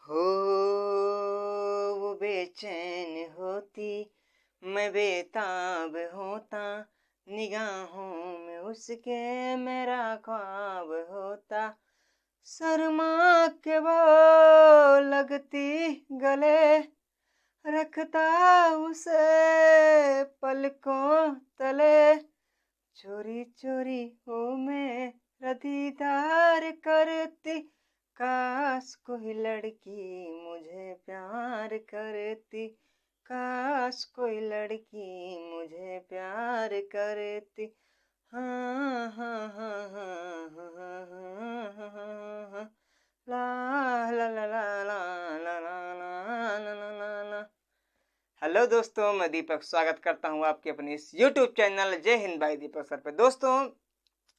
हो वो बेचैन होती, मैं बेताब होता, निगाहों में उसके मेरा ख्वाब होता। शर्मा के वो लगती गले, रखता उसे पलकों तले। चोरी चोरी हो मेरा दीदार करती, काश कोई लड़की मुझे प्यार करती, काश कोई लड़की मुझे प्यार करती। हाँ हाँ हाँ हाँ हाँ हाँ हाँ हाँ हाँ। ला ला ला ला ला ला ला ला ला ला ला ला। हेलो दोस्तों, मैं दीपक स्वागत करता हूं आपके अपने इस YouTube चैनल जय हिंद भाई दीपक सर पे। दोस्तों,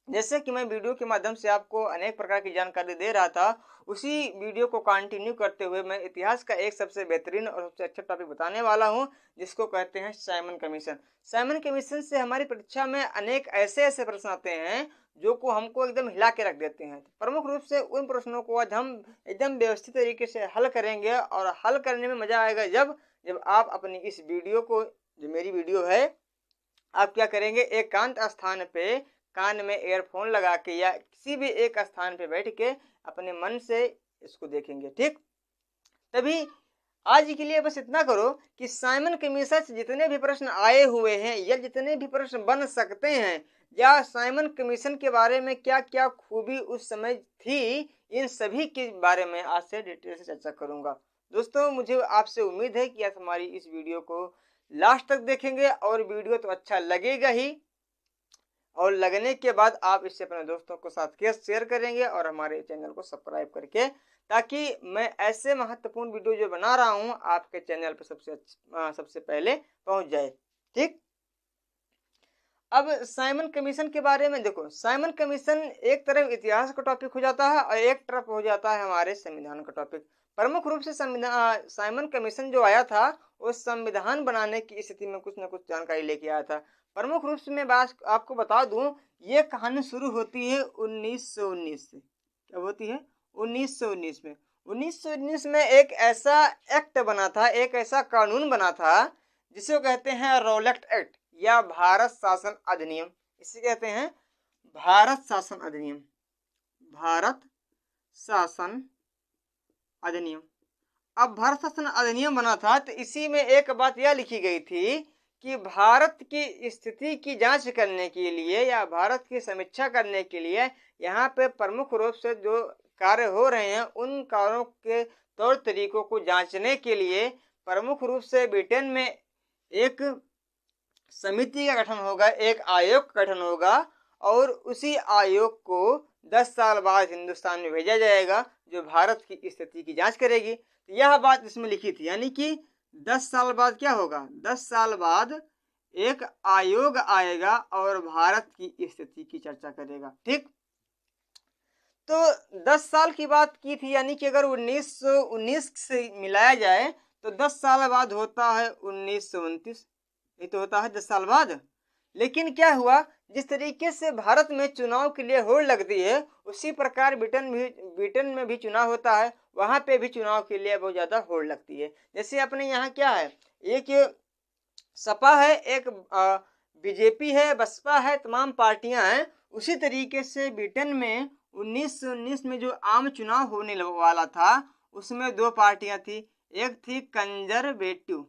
जैसे कि मैं वीडियो के माध्यम से आपको अनेक प्रकार की जानकारी दे रहा था, उसी वीडियो को कंटिन्यू करते हुए मैं इतिहास का एक सबसे बेहतरीन और सबसे अच्छा टॉपिक बताने वाला हूं, जिसको कहते हैं साइमन कमीशन। साइमन कमीशन से हमारी परीक्षा में अनेक ऐसे ऐसे प्रश्न आते हैं जो को हमको एकदम हिला के रख देते हैं। प्रमुख रूप से उन प्रश्नों को आज हम एकदम व्यवस्थित तरीके से हल करेंगे, और हल करने में मजा आएगा जब जब आप अपनी इस वीडियो को, जो मेरी वीडियो है, आप क्या करेंगे, एकांत स्थान पे कान में ईयरफोन लगा के या किसी भी एक स्थान पे बैठ के अपने मन से इसको देखेंगे। ठीक, तभी आज के लिए बस इतना करो कि साइमन कमीशन से जितने भी प्रश्न आए हुए हैं या जितने भी प्रश्न बन सकते हैं, या साइमन कमीशन के बारे में क्या क्या खूबी उस समय थी, इन सभी के बारे में आज से डिटेल से चर्चा करूंगा। दोस्तों, मुझे आपसे उम्मीद है कि आप हमारी इस वीडियो को लास्ट तक देखेंगे, और वीडियो तो अच्छा लगेगा ही, और लगने के बाद आप इससे अपने दोस्तों के साथ शेयर करेंगे और हमारे चैनल को सब्सक्राइब करके, ताकि मैं ऐसे महत्वपूर्ण वीडियो जो बना रहा हूं आपके चैनल पर सबसे पहले पहुंच जाए। ठीक, अब साइमन कमीशन के बारे में देखो। साइमन कमीशन एक तरफ इतिहास का टॉपिक हो जाता है और एक तरफ हो जाता है हमारे संविधान का टॉपिक। प्रमुख रूप से साइमन कमीशन जो आया था वो संविधान बनाने की स्थिति में कुछ न कुछ जानकारी लेके आया था। प्रमुख रूप से मैं बात आपको बता दूं, ये कहानी शुरू होती है 1919 से। क्या होती है? 1919 में। 1919 में एक ऐसा एक्ट बना था, एक ऐसा कानून बना था जिसे कहते हैं रॉलेट एक्ट या भारत शासन अधिनियम। इसे कहते हैं भारत शासन अधिनियम। भारत शासन अधिनियम। अब भारत शासन अधिनियम बना था तो इसी में एक बात यह लिखी गई थी कि भारत की स्थिति की जांच करने के लिए या भारत की समीक्षा करने के लिए यहाँ पे प्रमुख रूप से जो कार्य हो रहे हैं उन कार्यों के तौर तरीकों को जांचने के लिए प्रमुख रूप से ब्रिटेन में एक समिति का गठन होगा, एक आयोग का गठन होगा, और उसी आयोग को 10 साल बाद हिंदुस्तान में भेजा जाएगा जो भारत की स्थिति की जांच करेगी। तो यह बात इसमें लिखी थी, यानी कि 10 साल बाद क्या होगा, 10 साल बाद एक आयोग आएगा और भारत की स्थिति की चर्चा करेगा। ठीक, तो 10 साल की बात की थी, यानी कि अगर 1919 से मिलाया जाए तो 10 साल बाद होता है 1929। ये तो होता है 10 साल बाद। लेकिन क्या हुआ, जिस तरीके से भारत में चुनाव के लिए होड़ लगती है, उसी प्रकार ब्रिटेन में भी चुनाव होता है, वहां पे भी चुनाव के लिए बहुत ज्यादा होड़ लगती है। जैसे अपने यहाँ क्या है, एक सपा है, एक बीजेपी है, बसपा है, तमाम पार्टियां हैं। उसी तरीके से ब्रिटेन में 1919 में जो आम चुनाव होने वाला था उसमें दो पार्टियां थी। एक थी कंजरवेटिव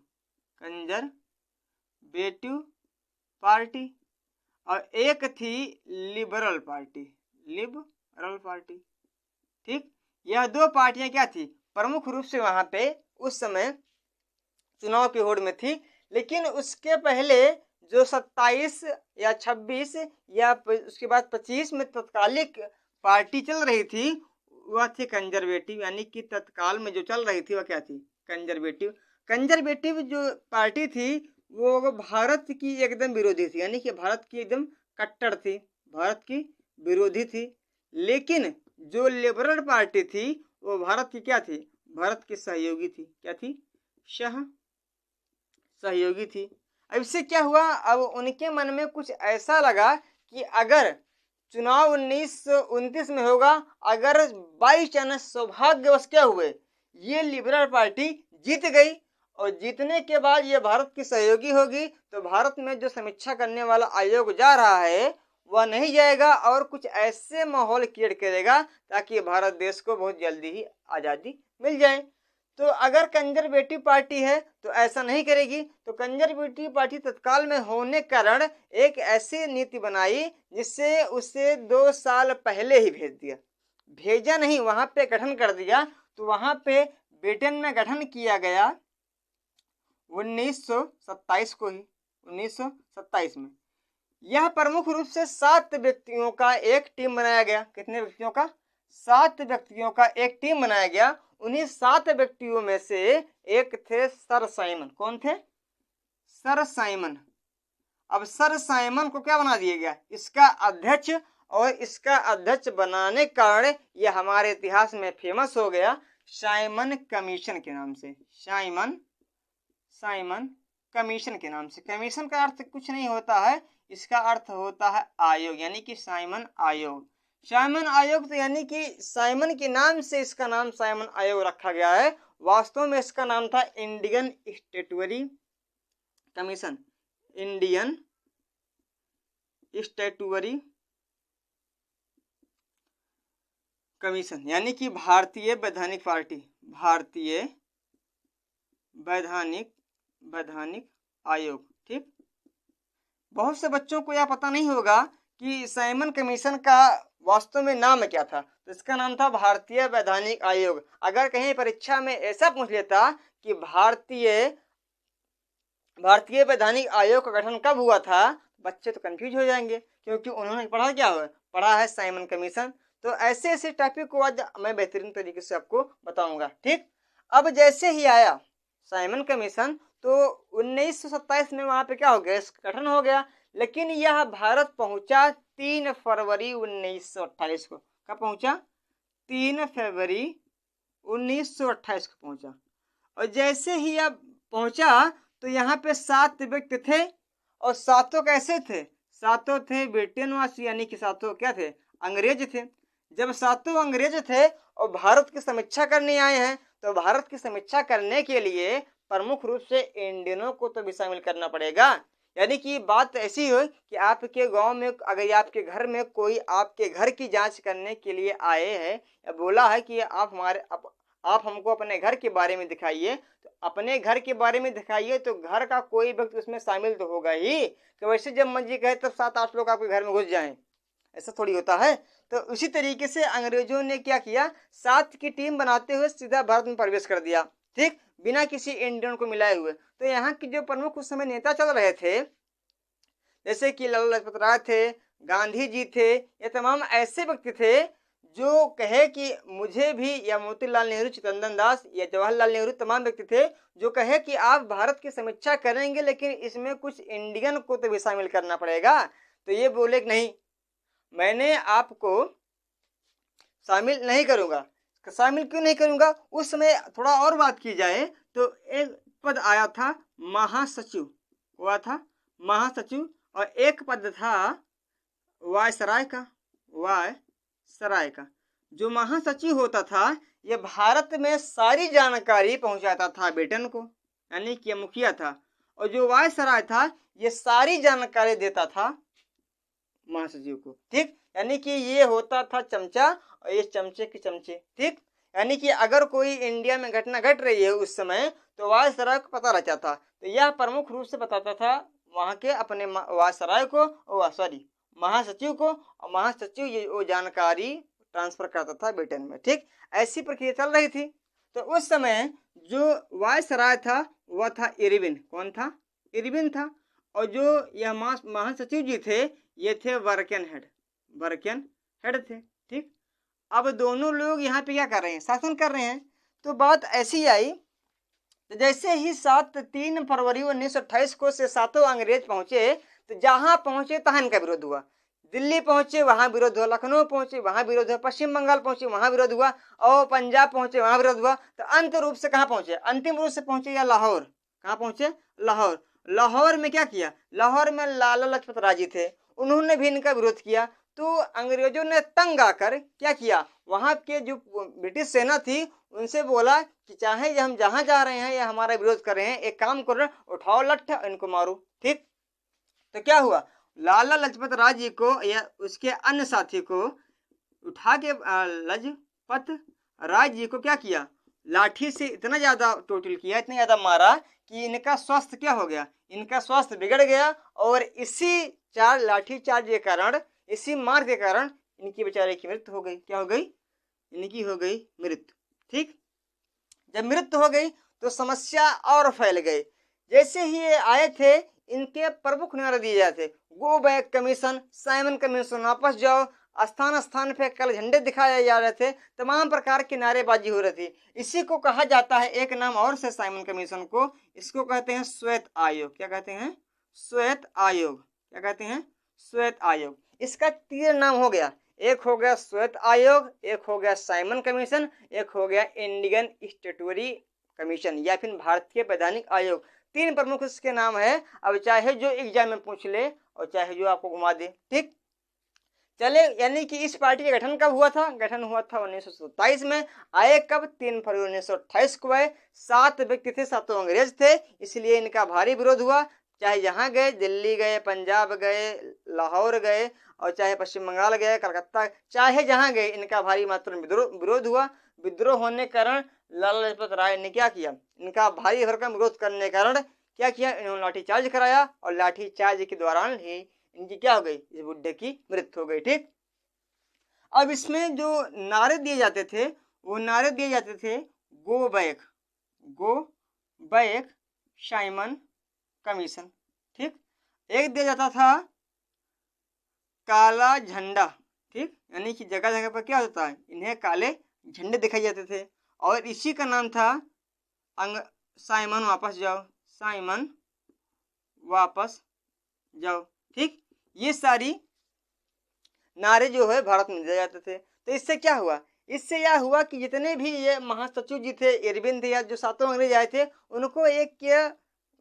पार्टी, और एक थी लिबरल पार्टी। ठीक, यह दो पार्टियां क्या थी, प्रमुख रूप से वहां पे उस समय चुनाव की होड़ में थी। लेकिन उसके पहले जो 27 या 26 या उसके बाद 25 में तत्कालिक पार्टी चल रही थी वह थी कंजर्वेटिव, यानी कि तत्काल में जो चल रही थी वह क्या थी, कंजर्वेटिव जो पार्टी थी वो भारत की एकदम विरोधी थी, यानी कि भारत की एकदम कट्टर थी, भारत की विरोधी थी। लेकिन जो लिबरल पार्टी थी वो भारत की क्या थी, भारत की सहयोगी थी। क्या थी? सहयोगी थी। अब इससे क्या हुआ, अब उनके मन में कुछ ऐसा लगा कि अगर चुनाव 1929 में होगा, अगर बाई चांस सौभाग्यवश क्या हुए ये लिबरल पार्टी जीत गई और जीतने के बाद ये भारत की सहयोगी होगी, तो भारत में जो समीक्षा करने वाला आयोग जा रहा है वह नहीं जाएगा और कुछ ऐसे माहौल क्रिएट करेगा ताकि भारत देश को बहुत जल्दी ही आज़ादी मिल जाए। तो अगर कंजर्वेटिव पार्टी है तो ऐसा नहीं करेगी, तो कंजर्वेटिव पार्टी तत्काल में होने कारण एक ऐसी नीति बनाई जिससे उसे 2 साल पहले ही भेज दिया, भेजा नहीं, वहां पे गठन कर दिया। तो वहां पे ब्रिटेन में गठन किया गया 1927 को ही, 1927 में। यह प्रमुख रूप से 7 व्यक्तियों का एक टीम बनाया गया। कितने व्यक्तियों का? 7 व्यक्तियों का एक टीम बनाया गया। उन्हीं 7 व्यक्तियों में से एक थे सर साइमन। कौन थे? Sir Simon. अब सर साइमन को क्या बना दिया गया? इसका अध्यक्ष। और इसका अध्यक्ष बनाने के कारण यह हमारे इतिहास में फेमस हो गया साइमन कमीशन के नाम से। साइमन कमीशन के नाम से। कमीशन का अर्थ कुछ नहीं होता है, इसका अर्थ होता है आयोग, यानी कि साइमन आयोग। साइमन आयोग तो यानी कि साइमन के नाम से इसका नाम साइमन आयोग रखा गया है। वास्तव में इसका नाम था Indian statutory commission. Indian statutory commission यानी कि भारतीय वैधानिक पार्टी, भारतीय वैधानिक आयोग। ठीक, बहुत से बच्चों को यह पता नहीं होगा कि साइमन कमीशन का वास्तव में नाम क्या था। तो इसका नाम था भारतीय वैधानिक आयोग। अगर कहीं परीक्षा में ऐसा पूछ लेता कि भारतीय वैधानिक आयोग का गठन कब हुआ था, बच्चे तो कंफ्यूज हो जाएंगे, क्योंकि उन्होंने पढ़ा है साइमन कमीशन। तो ऐसे ऐसे टॉपिक को आज मैं बेहतरीन तरीके से आपको बताऊंगा। ठीक, अब जैसे ही आया साइमन कमीशन तो 1927 में वहां पे क्या हो गया? गठन हो गया। लेकिन यह भारत पहुंचा 3 फरवरी 1928 को। कब पहुंचा? 3 फरवरी 1928 को पहुंचा। और जैसे ही यह पहुंचा तो यहाँ पे 7 व्यक्ति थे और 7 कैसे थे? 7 थे ब्रिटेनवासी, यानी कि 7 क्या थे? अंग्रेज थे। जब 7 अंग्रेज थे और भारत की समीक्षा करने आए हैं, तो भारत की समीक्षा करने के लिए प्रमुख रूप से इंडियनों को तो भी शामिल करना पड़ेगा। यानी कि बात ऐसी हो कि आपके गांव में, अगर आपके घर में कोई आपके घर की जांच करने के लिए आए हैं या बोला है कि आप हमको अपने घर के बारे में दिखाइए, तो अपने घर के बारे में दिखाइए, तो घर का कोई व्यक्ति उसमें शामिल तो होगा ही। कि वैसे जब मर्जी कहे तब 7-8 लोग आपके घर में घुस जाएं, ऐसा थोड़ी होता है। तो उसी तरीके से अंग्रेजों ने क्या किया, 7 की टीम बनाते हुए सीधा भारत में प्रवेश कर दिया। ठीक, बिना किसी इंडियन को मिलाए हुए। तो यहाँ की जो प्रमुख उस समय नेता चल रहे थे, जैसे कि लाला लाजपत राय थे, गांधी जी थे, ये तमाम ऐसे व्यक्ति थे जो कहे कि मुझे भी, या मोतीलाल नेहरू, चित्तरंजन दास या जवाहरलाल नेहरू, तमाम व्यक्ति थे जो कहे कि आप भारत की समीक्षा करेंगे लेकिन इसमें कुछ इंडियन को तो भी शामिल करना पड़ेगा। तो ये बोले कि नहीं, मैंने आपको शामिल नहीं करूंगा। शामिल क्यों नहीं करूंगा? उस समय थोड़ा और बात की जाए तो एक पद आया था महासचिव, हुआ था महासचिव, और एक पद था वायसराय का। जो महासचिव होता था ये भारत में सारी जानकारी पहुंचाता था ब्रिटेन को, यानी कि मुखिया था। और जो वायसराय था ये सारी जानकारी देता था महासचिव को। ठीक, यानी कि ये होता था चमचा और ये चमचे के चमचे। ठीक, यानी कि अगर कोई इंडिया में घटना घट रही है उस समय तो वायसराय को पता रहता था। तो यह प्रमुख रूप से बताता था वहां के अपने वायसराय को, महासचिव को, और महासचिव ये वो जानकारी ट्रांसफर करता था ब्रिटेन में। ठीक, ऐसी प्रक्रिया चल रही थी। तो उस समय जो वायसराय था वह था इरविन। कौन था? इरविन था। और जो यह महासचिव जी थे ये थे वर्कन हेड थे। ठीक, अब दोनों लोग यहाँ पे क्या कर रहे हैं? शासन कर रहे हैं। तो बात ऐसी आई, तो जैसे ही 3 फरवरी 1928 को से 7 अंग्रेज पहुंचे, तो जहां पहुंचे तहां इनका विरोध हुआ। दिल्ली पहुंचे वहां विरोध हुआ, लखनऊ पहुंचे वहां विरोध हुआ, पश्चिम बंगाल पहुंचे वहां विरोध हुआ, और पंजाब पहुंचे वहां विरोध हुआ। तो अंतिम रूप से कहाँ पहुंचे? अंतिम रूप से पहुंचे या लाहौर। कहाँ पहुंचे? लाहौर। लाहौर में क्या किया? लाहौर में लाला लाजपत राय जी थे, उन्होंने भी इनका विरोध किया। तो अंग्रेजों ने तंग आकर क्या किया, वहां के जो ब्रिटिश सेना थी उनसे बोला कि चाहे हम जहां जा रहे हैं या हमारा विरोध कर रहे हैं, एक काम करो, उठाओ लट्ठ इनको मारो। ठीक, तो क्या हुआ, लाला लाजपत राय जी को या उसके अन्य साथी को उठा के लाजपत राय जी को क्या किया, लाठी से इतना ज्यादा टोटल किया, इतना ज्यादा मारा कि इनका स्वास्थ्य क्या हो गया, इनका स्वास्थ्य बिगड़ गया। और इसी लाठी चार्ज के कारण, इसी मार के कारण इनकी बेचारे की मृत्यु हो गई। क्या हो गई, इनकी हो गई मृत्यु। ठीक, जब मृत्यु हो गई तो समस्या और फैल गई। जैसे ही ये आए थे इनके प्रमुख नारे दिए जाते, go back commission, Simon commission, वापस जाओ, स्थान स्थान पे कल झंडे दिखाए जा रहे थे, तमाम प्रकार की नारेबाजी हो रही थी। इसी को कहा जाता है, एक नाम और से साइमन कमीशन को, इसको कहते हैं श्वेत आयोग। क्या कहते हैं, श्वेत आयोग। क्या कहते हैं, श्वेत आयोग। इसका 3 नाम हो गया, एक हो गया श्वेत आयोग, एक हो गया साइमन कमीशन, एक हो गया इंडियन स्टैट्यूटरी कमीशन या फिर भारतीय वैधानिक आयोग। 3 प्रमुख इसके नाम है। अब चाहे जो एग्जाम में पूछ ले और चाहे जो आपको घुमा दे। ठीक, चले, यानी कि इस पार्टी का गठन कब हुआ था, गठन हुआ था 1927 में। आए कब, 3 फरवरी 1928 को आए। 7 व्यक्ति थे, 7 अंग्रेज थे, इसलिए इनका भारी विरोध हुआ। चाहे जहां गए, दिल्ली गए, पंजाब गए, लाहौर गए, और चाहे पश्चिम बंगाल गए, कलकत्ता, चाहे जहां गए, इनका भारी मात्रा में विरोध हुआ। विद्रोह होने के कारण लाला लाजपत राय ने क्या किया, इनका भारी भरकम विरोध करने के कारण क्या किया, इन्होंने लाठीचार्ज कराया, और लाठीचार्ज के दौरान ही इनकी क्या हो गई, इस बुड्ढे की मृत्यु हो गई। ठीक, अब इसमें जो नारे दिए जाते थे, वो नारे दिए जाते थे, go back, go back Simon commission. ठीक, एक दिया जाता था काला झंडा। ठीक, यानी कि जगह जगह पर क्या होता है, इन्हें काले झंडे दिखाई जाते थे, और इसी का नाम था साइमन वापस जाओ, साइमन वापस जाओ। ठीक, ये सारी नारे जो है भारत में दिए जाते थे। तो इससे क्या हुआ, इससे यह हुआ कि जितने भी ये महासचिव जी थे, इरविन थे, या जो 7 अंग्रेज आए थे, उनको एक क्या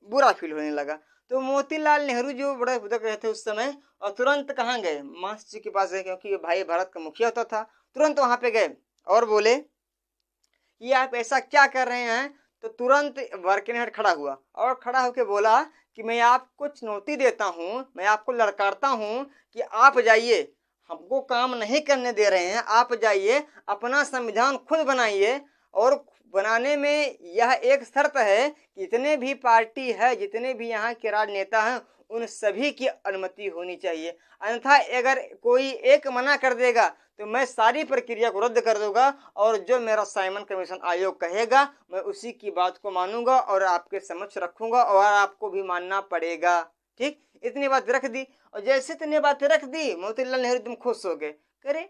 बुरा फील होने लगा। तो मोतीलाल नेहरू जो बड़े बुजुर्ग रहे थे उस समय, और तुरंत कहाँ गए, महासचिव जी के पास गए, क्योंकि भाई भारत का मुखिया होता था। तुरंत वहां पे गए और बोले कि आप ऐसा क्या कर रहे हैं। तो तुरंत बर्किनहेड खड़ा हुआ और खड़ा होकर बोला कि मैं आपको चुनौती देता हूं, मैं आपको ललकारता हूं कि आप जाइए, हमको काम नहीं करने दे रहे हैं, आप जाइए अपना संविधान खुद बनाइए, और बनाने में यह एक शर्त है कि जितने भी पार्टी है, जितने भी यहाँ के राजनेता हैं, उन सभी की अनुमति होनी चाहिए। अन्यथा अगर कोई एक मना कर देगा तो मैं सारी प्रक्रिया को रद्द कर दूंगा, और जो मेरा साइमन कमीशन आयोग कहेगा मैं उसी की बात को मानूंगा और आपके समक्ष रखूंगा, और आपको भी मानना पड़ेगा। ठीक, इतनी बात रख दी, और जैसे इतनी बातें रख दी, मोतीलाल नेहरू एकदम खुश हो गए। करे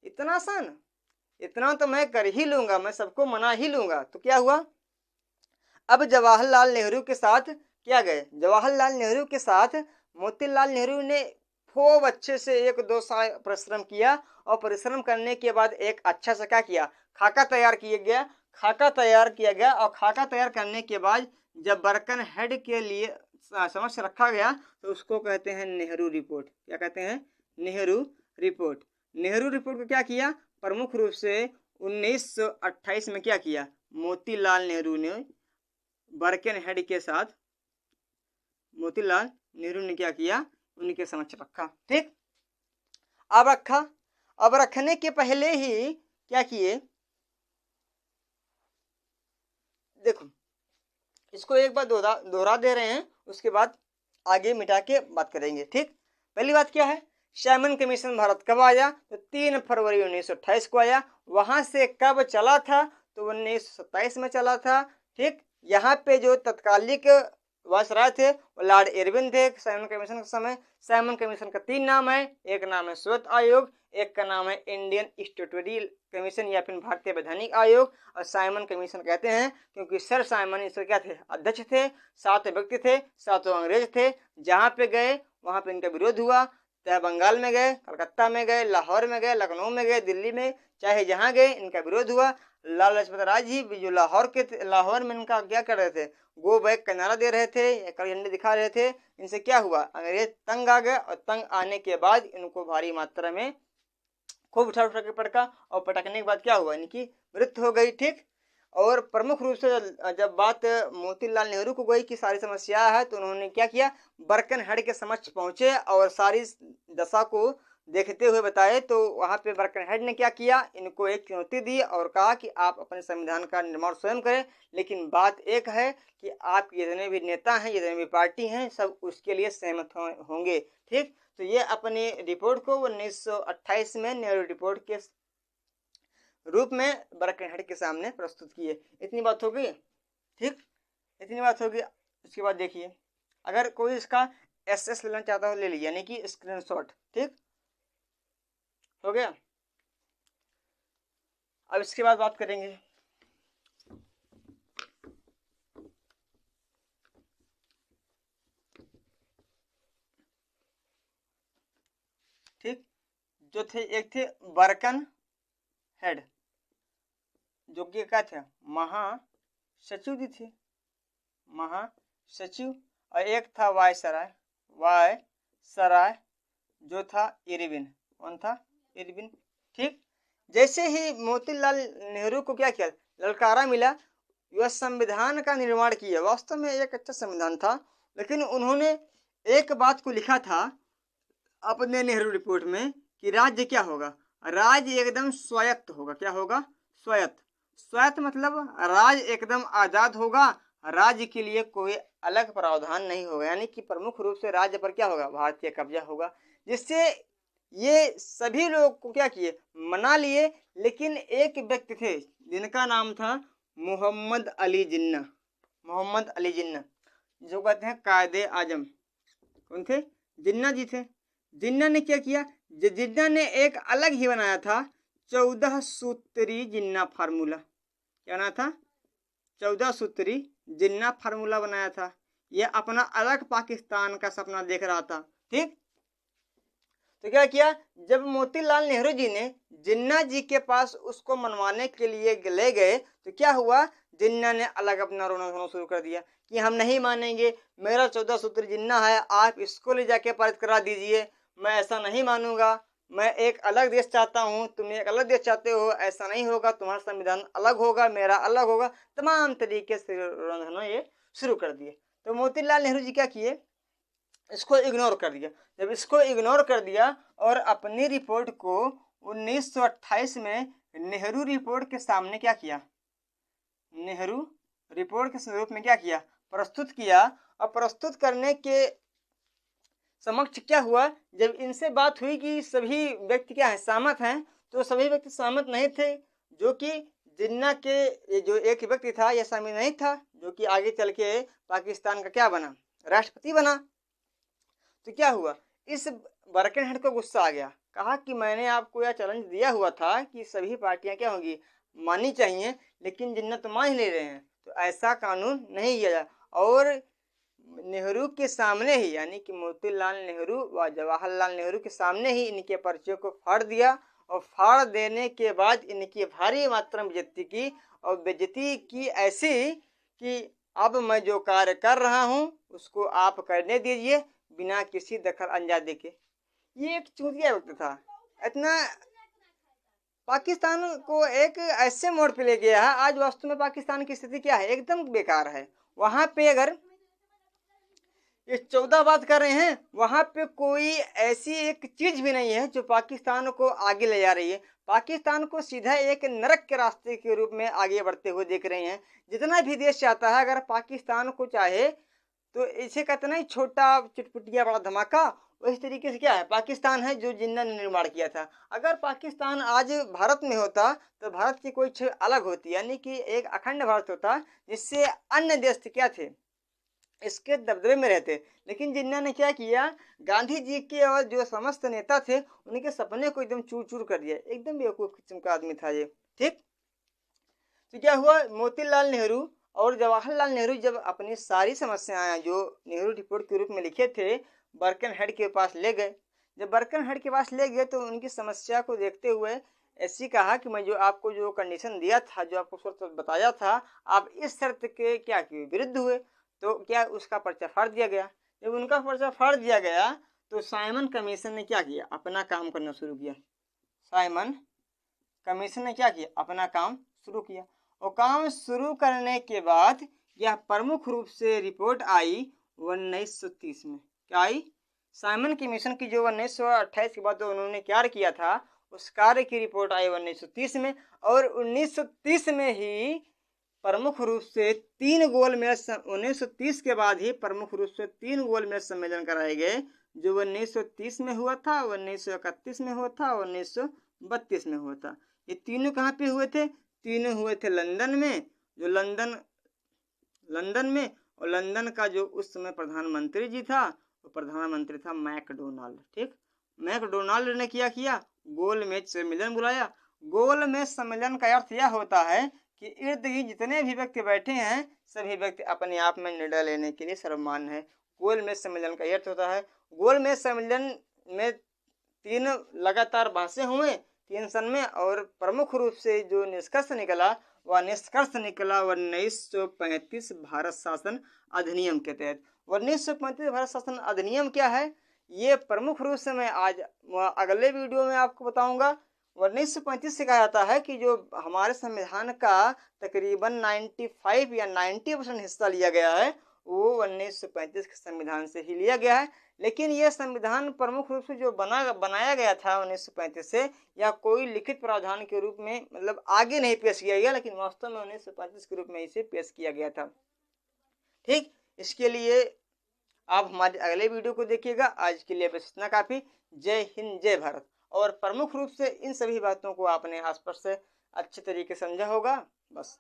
इतना आसान, इतना तो मैं कर ही लूंगा, मैं सबको मना ही लूंगा। तो क्या हुआ, अब जवाहरलाल नेहरू के साथ क्या गए, जवाहरलाल नेहरू के साथ मोतीलाल नेहरू ने खूब अच्छे से 1-2 साल परिश्रम किया, और परिश्रम करने के बाद एक अच्छा सा क्या किया, खाका तैयार किया गया। खाका तैयार किया गया, और खाका तैयार करने के बाद जब बर्कनहेड के लिए समक्ष रखा गया, तो उसको कहते हैं नेहरू रिपोर्ट। क्या कहते हैं, नेहरू रिपोर्ट। नेहरू रिपोर्ट को क्या किया, प्रमुख रूप से 1928 में क्या किया, मोतीलाल नेहरू ने बर्कनहेड के साथ, मोतीलाल नेहरू ने क्या किया, उनके समक्ष रखा। ठीक, अब रखा, अब रखने के पहले ही क्या किए, देखो इसको एक बार दोहरा दे रहे हैं, उसके बाद आगे मिटा के बात करेंगे। ठीक, पहली बात क्या है, साइमन कमीशन भारत कब आया, तो 3 फरवरी 1928 को आया। वहां से कब चला था, तो 1927 में चला था। ठीक, यहाँ पे जो तत्कालिक वायसराय थे वो लॉर्ड इरविन थे साइमन कमीशन के समय। साइमन कमीशन का 3 नाम है, एक नाम है श्वेत आयोग, एक का नाम है इंडियन स्टैट्यूटरी कमीशन या फिर भारतीय वैधानिक आयोग। और साइमन कमीशन कहते हैं क्योंकि सर साइमन इसके क्या थे, अध्यक्ष थे। 7 व्यक्ति थे, 7 अंग्रेज थे। जहां पे गए वहां पे इनका विरोध हुआ। चाहे बंगाल में गए, कलकत्ता में गए, लाहौर में गए, लखनऊ में गए, दिल्ली में, चाहे जहाँ गए इनका विरोध हुआ। लाला लाजपत राय जी जो लाहौर में इनका क्या कर रहे थे, गो बैक का नारा दे रहे थे, कड़ी झंडे दिखा रहे थे। इनसे क्या हुआ, अंग्रेज तंग आ गए और तंग आने के बाद इनको भारी मात्रा में खूब उठा उठा के पटका, और पटकने के बाद क्या हुआ, इनकी मृत्यु हो गई। ठीक। और प्रमुख रूप से जब बात मोतीलाल नेहरू को गई कि सारी समस्या है, तो उन्होंने क्या किया, बर्कनहेड के समक्ष पहुंचे और सारी दशा को देखते हुए बताए। तो वहां पे बर्कनहेड ने क्या किया, इनको एक चुनौती दी और कहा कि आप अपने संविधान का निर्माण स्वयं करें, लेकिन बात एक है कि आप जितने भी नेता हैं, जितने भी पार्टी हैं, सब उसके लिए सहमत होंगे। ठीक। तो ये अपनी रिपोर्ट को 1928 में नेहरू रिपोर्ट के रूप में बर्कनहेड के सामने प्रस्तुत किए। इतनी बात हो गई। ठीक, इतनी बात होगी। उसके बाद देखिए, अगर कोई इसका एसएस लेना चाहता हो ले लीजिए, यानी कि स्क्रीनशॉट। ठीक हो गया। अब इसके बाद बात करेंगे ठीक, जो थे, एक थे बर्कनहेड जो कि क्या थे, महासचिव भी थे, महासचिव, और एक था वायसराय जो था इरविन। कौन था, इरविन। ठीक। जैसे ही मोतीलाल नेहरू को क्या किया, ललकारा मिला, वह संविधान का निर्माण किया। वास्तव में एक अच्छा संविधान था, लेकिन उन्होंने एक बात को लिखा था अपने नेहरू रिपोर्ट में कि राज्य क्या होगा, राज्य एकदम स्वायत्त होगा। क्या होगा, स्वायत्त। स्वायत्त मतलब राज्य एकदम आजाद होगा, राज्य के लिए कोई अलग प्रावधान नहीं होगा, यानी कि प्रमुख रूप से राज्य पर क्या होगा, भारतीय कब्जा होगा। जिससे ये सभी लोग को क्या किए, मना लिए। लेकिन एक व्यक्ति थे जिनका नाम था मोहम्मद अली जिन्ना, मोहम्मद अली जिन्ना, जो कहते हैं कायदे आजम। कौन थे, जिन्ना जी थे। जिन्ना ने क्या किया, जिन्ना ने एक अलग ही बनाया था 14 सूत्री जिन्ना फार्मूला। क्या ना था, 14 सूत्री जिन्ना फार्मूला बनाया था। यह अपना अलग पाकिस्तान का सपना देख रहा था। ठीक। तो क्या किया, जब मोतीलाल नेहरू जी ने जिन्ना जी के पास उसको मनवाने के लिए ले गए, तो क्या हुआ, जिन्ना ने अलग अपना रोना शुरू कर दिया कि हम नहीं मानेंगे, मेरा 14 सूत्र जिन्ना है, आप इसको ले जाके पारित करा दीजिए, मैं ऐसा नहीं मानूंगा, मैं एक अलग देश चाहता हूँ, तुम एक अलग देश चाहते हो, ऐसा नहीं होगा, तुम्हारा संविधान अलग होगा, मेरा अलग होगा। तमाम तरीके से रोना ये शुरू कर दिए। तो मोतीलाल नेहरू जी क्या किए, इसको इग्नोर कर दिया। जब इसको इग्नोर कर दिया और अपनी रिपोर्ट को 1928 में नेहरू रिपोर्ट के सामने क्या किया, नेहरू रिपोर्ट के स्वरूप में क्या किया, प्रस्तुत किया। और प्रस्तुत करने के समक्ष क्या हुआ, जब इनसे बात हुई कि सभी व्यक्ति क्या है, सहमत हैं, तो सभी व्यक्ति सहमत नहीं थे। जो कि जिन्ना के जो एक व्यक्ति था, यह शामिल नहीं था, जो कि आगे चल के पाकिस्तान का क्या बना, राष्ट्रपति बना। तो क्या हुआ, इस बर्कनहेड को गुस्सा आ गया, कहा कि मैंने आपको यह चैलेंज दिया हुआ था कि सभी पार्टियां क्या होंगी, माननी चाहिए, लेकिन जिन्ना तो मान ही ले रहे हैं, तो ऐसा कानून नहीं किया जाए। और नेहरू के सामने ही, यानी कि मोतीलाल नेहरू व जवाहरलाल नेहरू के सामने ही इनके पर्चे को फाड़ दिया। और फाड़ देने के बाद इनकी भारी मात्रा में बेइज्जती की, और बेइज्जती की ऐसी कि अब मैं जो कार्य कर रहा हूँ उसको आप करने दीजिए बिना किसी दखल अंदाजी के। ये एक चूतिया वक्त था, इतना पाकिस्तान को एक ऐसे मोड़ पे ले गया है। आज वास्तव में पाकिस्तान की स्थिति क्या है, एकदम बेकार है। वहां पे अगर ये 14 बात कर रहे हैं, वहां पे कोई ऐसी एक चीज भी नहीं है जो पाकिस्तान को आगे ले जा रही है। पाकिस्तान को सीधा एक नरक के रास्ते के रूप में आगे बढ़ते हुए देख रहे हैं। जितना भी देश चाहता है, अगर पाकिस्तान को चाहे तो इसे कहते नहीं छोटा चिटपुटिया बड़ा धमाका, वही तरीके से क्या है, पाकिस्तान है जो जिन्ना ने निर्माण किया था। अगर पाकिस्तान आज भारत में होता तो भारत की कोई अलग होती, यानी कि एक अखंड भारत होता, जिससे अन्य देश क्या थे, इसके दबदबे में रहते। लेकिन जिन्ना ने क्या किया, गांधी जी के और जो समस्त नेता थे उनके सपने को एकदम चूर चूर कर दिया। एकदम बेवकूफ किस्म का आदमी था ये। ठीक। तो क्या हुआ, मोतीलाल नेहरू और जवाहरलाल नेहरू जब अपनी सारी समस्याएं जो नेहरू रिपोर्ट के रूप में लिखे थे बर्कनहेड के पास ले गए। जब बर्कनहेड के पास ले गए तो उनकी समस्या को देखते हुए ऐसी कहा कि मैं जो आपको जो कंडीशन दिया था, जो आपको शर्त बताया था, आप इस शर्त के क्या किए, विरुद्ध हुए, तो क्या उसका पर्चा फाड़ दिया गया। जब उनका पर्चा फाड़ दिया गया तो साइमन कमीशन ने क्या किया, अपना काम करना शुरू किया। साइमन कमीशन ने क्या किया, अपना काम शुरू किया। और काम शुरू करने के बाद यह प्रमुख रूप से रिपोर्ट आई 1930 में। क्या आई, साइमन कमीशन की जो 1928 के बाद उन्होंने कार्य किया था, उस कार्य की रिपोर्ट आई 1930 में। और 1930 में ही प्रमुख रूप से 3 गोलमेज 1930 के बाद ही प्रमुख रूप से 3 गोलमेज सम्मेलन कराए गए, जो 1930 में हुआ था, 1931 में हुआ था और 1932 में हुआ था। ये तीनों कहाँ पे हुए थे, तीनों हुए थे लंदन में, जो लंदन में। और लंदन का जो उस समय प्रधानमंत्री जी था, वो प्रधानमंत्री था मैकडोनाल्ड। ठीक, मैकडोनाल्ड ने क्या किया, गोलमेज सम्मेलन बुलाया। गोलमेज सम्मेलन का अर्थ यह होता है कि इर्द गिर्द जितने भी व्यक्ति बैठे हैं, सभी व्यक्ति अपने आप में निर्णय लेने के लिए सर्वमान्य है। गोलमेज सम्मेलन का अर्थ होता है, गोलमेज सम्मेलन में 3 लगातार बहसें हुए 3 सन में, और प्रमुख रूप से जो निष्कर्ष निकला वह निष्कर्ष निकला 1935 भारत शासन अधिनियम के तहत। 1935 भारत शासन अधिनियम क्या है, ये प्रमुख रूप से मैं आज अगले वीडियो में आपको बताऊंगा। 1935 से कहा जाता है कि जो हमारे संविधान का तकरीबन 95 या 90% हिस्सा लिया गया है, वो 1935 के संविधान से ही लिया गया है। लेकिन यह संविधान प्रमुख रूप से जो बनाया गया था 1935 से, या कोई लिखित प्रावधान के रूप में मतलब आगे नहीं पेश किया गया, लेकिन वास्तव में 1935 के रूप में इसे पेश किया गया था। ठीक, इसके लिए आप हमारे अगले वीडियो को देखिएगा। आज के लिए बस इतना काफी। जय हिंद, जय भारत। और प्रमुख रूप से इन सभी बातों को आपने आसपास से अच्छे तरीके से समझा होगा। बस।